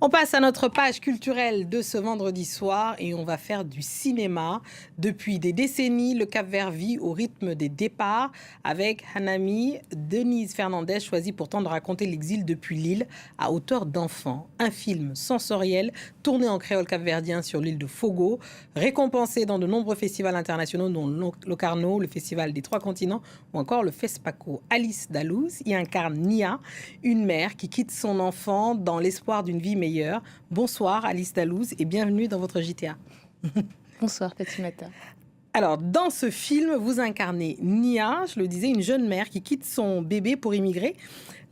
On passe à notre page culturelle de ce vendredi soir et on va faire du cinéma. Depuis des décennies, le Cap-Vert vit au rythme des départs. Avec Hanami, Denise Fernandez choisit pourtant de raconter l'exil depuis l'île à hauteur d'enfant. Un film sensoriel tourné en créole capverdien sur l'île de Fogo, récompensé dans de nombreux festivals internationaux dont Locarno, le Festival des Trois Continents ou encore le FESPACO. Alice Dalouz y incarne Nia, une mère qui quitte son enfant dans l'espoir d'une vie meilleure. Bonsoir Alice Dalouz et bienvenue dans votre JTA. Bonsoir Fatimata. Alors, dans ce film, vous incarnez Nia, je le disais, une jeune mère qui quitte son bébé pour immigrer.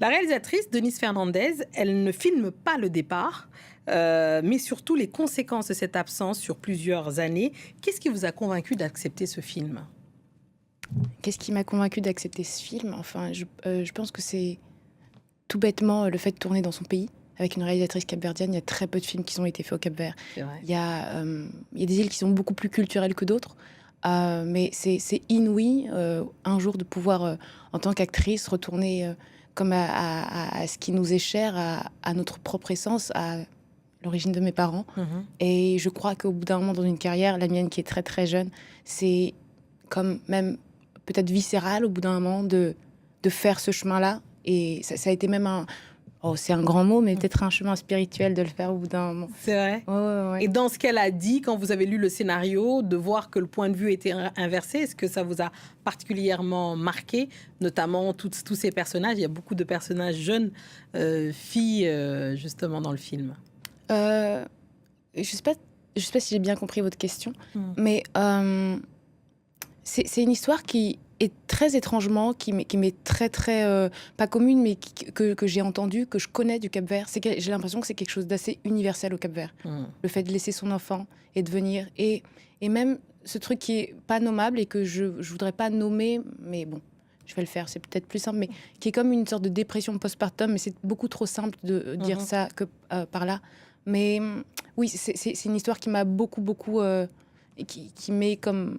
La réalisatrice, Denise Fernandez, elle ne filme pas le départ, mais surtout les conséquences de cette absence sur plusieurs années. Qu'est-ce qui vous a convaincu d'accepter ce film ? Qu'est-ce qui m'a convaincue d'accepter ce film ? Enfin, je pense que c'est tout bêtement le fait de tourner dans son pays. Avec une réalisatrice capverdienne, il y a très peu de films qui ont été faits au Cap-Vert. Il y a des îles qui sont beaucoup plus culturelles que d'autres. Mais c'est inouï un jour de pouvoir, en tant qu'actrice, retourner comme à ce qui nous est cher, à notre propre essence, à l'origine de mes parents. Et je crois qu'au bout d'un moment dans une carrière, la mienne qui est très très jeune, c'est comme même peut-être viscéral au bout d'un moment de faire ce chemin-là. Et ça a été même c'est un grand mot, mais peut-être un chemin spirituel de le faire au bout d'un moment. C'est vrai. Ouais. Et dans ce qu'elle a dit, quand vous avez lu le scénario, de voir que le point de vue était inversé, est-ce que ça vous a particulièrement marqué, notamment tous ces personnages? Il y a beaucoup de personnages jeunes, filles, justement, dans le film. Je sais pas si j'ai bien compris votre question, mais c'est une histoire qui est très étrangement, qui m'est très pas commune, mais que j'ai entendu, que je connais du Cap-Vert. J'ai l'impression que c'est quelque chose d'assez universel au Cap-Vert. Le fait de laisser son enfant et de venir, et même ce truc qui est pas nommable et que je voudrais pas nommer, mais bon, je vais le faire, c'est peut-être plus simple, mais qui est comme une sorte de dépression postpartum, mais c'est beaucoup trop simple de dire ça que par là. Mais oui, c'est une histoire qui m'a beaucoup, qui m'est comme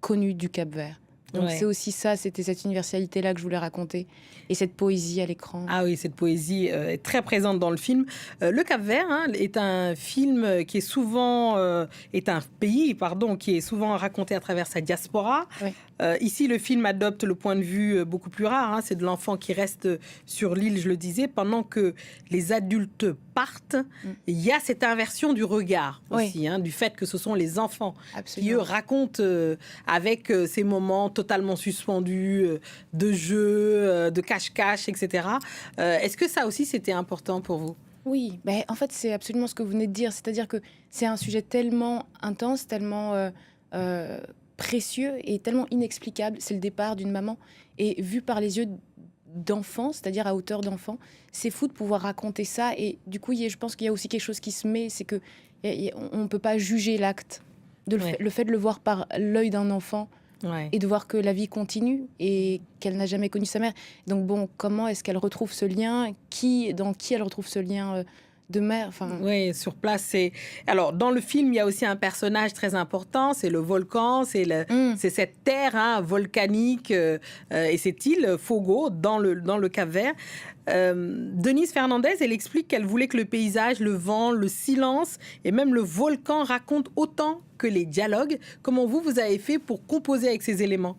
connue du Cap-Vert. Donc c'est aussi ça, c'était cette universalité-là que je voulais raconter. Et cette poésie à l'écran. Ah oui, cette poésie est très présente dans le film. Le Cap-Vert est un film qui est souvent... est un pays, pardon, qui est souvent raconté à travers sa diaspora. Oui. Ici, le film adopte le point de vue beaucoup plus rare. C'est de l'enfant qui reste sur l'île, je le disais, pendant que les adultes partent. Il y a cette inversion du regard aussi, du fait que ce sont les enfants qui, eux, racontent avec ces moments totalement suspendus de jeu, de cache-cache, etc. Est-ce que ça aussi, c'était important pour vous ? Oui, en fait, c'est absolument ce que vous venez de dire. C'est-à-dire que c'est un sujet tellement intense, tellement précieux et tellement inexplicable. C'est le départ d'une maman. Et vu par les yeux d'enfant, c'est-à-dire à hauteur d'enfant, c'est fou de pouvoir raconter ça. Et du coup, je pense qu'il y a aussi quelque chose qui se met, c'est que on ne peut pas juger l'acte. Le fait de le voir par l'œil d'un enfant, et de voir que la vie continue et qu'elle n'a jamais connu sa mère. Donc bon, comment est-ce qu'elle retrouve ce lien ? Dans qui elle retrouve ce lien de mère ? Oui, sur place, c'est... Alors, dans le film, il y a aussi un personnage très important, c'est le volcan, c'est cette terre volcanique et cette île, Fogo, dans le Cap-Vert. Denise Fernandez, elle explique qu'elle voulait que le paysage, le vent, le silence et même le volcan racontent autant que les dialogues. Comment vous avez fait pour composer avec ces éléments ?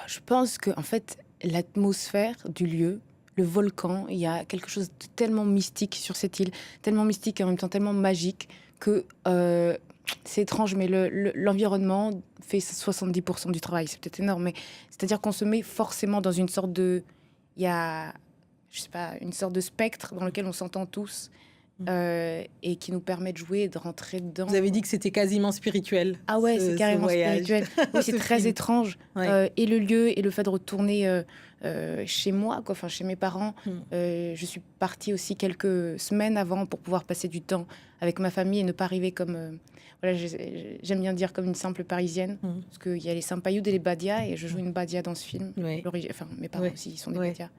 Je pense que en fait, l'atmosphère du lieu, le volcan, il y a quelque chose de tellement mystique sur cette île, tellement mystique et en même temps tellement magique que c'est étrange, mais l'environnement fait 70% du travail. C'est peut-être énorme, mais c'est-à-dire qu'on se met forcément dans une sorte de... Il y a, je sais pas, une sorte de spectre dans lequel on s'entend tous et qui nous permet de jouer et de rentrer dedans. Vous avez dit que c'était quasiment spirituel. Ah ouais, c'est carrément spirituel. Oui, c'est très étrange. Et le lieu et le fait de retourner chez moi, chez mes parents. Je suis partie aussi quelques semaines avant pour pouvoir passer du temps avec ma famille et ne pas arriver comme... j'aime bien dire comme une simple Parisienne. Parce qu'il y a les Sampayoud et les Badias et je joue une Badia dans ce film. Mes parents aussi, ils sont des Badias.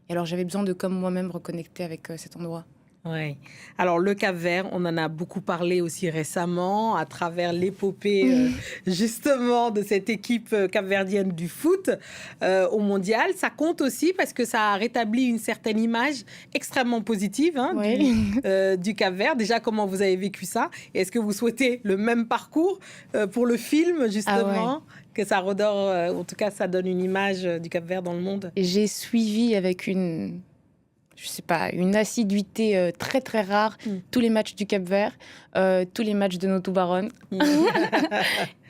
Et alors j'avais besoin de, comme moi-même, reconnecter avec cet endroit. Oui. Alors, le Cap-Vert, on en a beaucoup parlé aussi récemment à travers l'épopée, justement, de cette équipe capverdienne du foot au mondial. Ça compte aussi parce que ça a rétabli une certaine image extrêmement positive du Cap-Vert. Déjà, comment vous avez vécu ça? Et est-ce que vous souhaitez le même parcours pour le film, justement, que ça redore, en tout cas, ça donne une image du Cap-Vert dans le monde? J'ai suivi avec une assiduité très très rare tous les matchs du Cap-Vert, tous les matchs de Notou Baronne.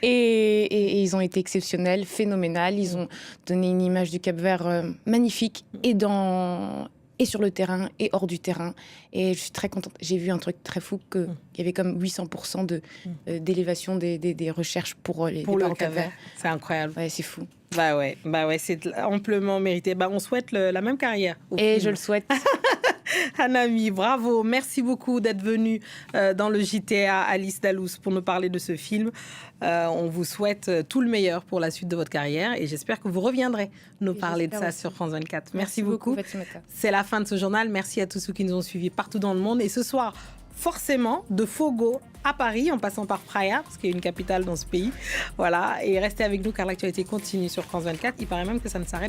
Et ils ont été exceptionnels, phénoménal. Ils ont donné une image du Cap-Vert magnifique et sur le terrain et hors du terrain. Et je suis très contente. J'ai vu un truc très fou qu'il y avait comme 800% d'élévation des recherches pour le Cap-Vert. C'est incroyable. Ouais, c'est fou. Bah ouais, c'est amplement mérité. Bah, on souhaite la même carrière. Et je le souhaite. Hanami, bravo. Merci beaucoup d'être venue dans le JTA Alice Dalous pour nous parler de ce film. On vous souhaite tout le meilleur pour la suite de votre carrière et j'espère que vous reviendrez nous parler de ça sur France 24. Merci beaucoup. C'est la fin de ce journal. Merci à tous ceux qui nous ont suivis partout dans le monde. Et ce soir, forcément, de Fogo à Paris, en passant par Praia, parce qu'il y a une capitale dans ce pays. Voilà. Et restez avec nous car l'actualité continue sur France 24. Il paraît même que ça ne s'arrête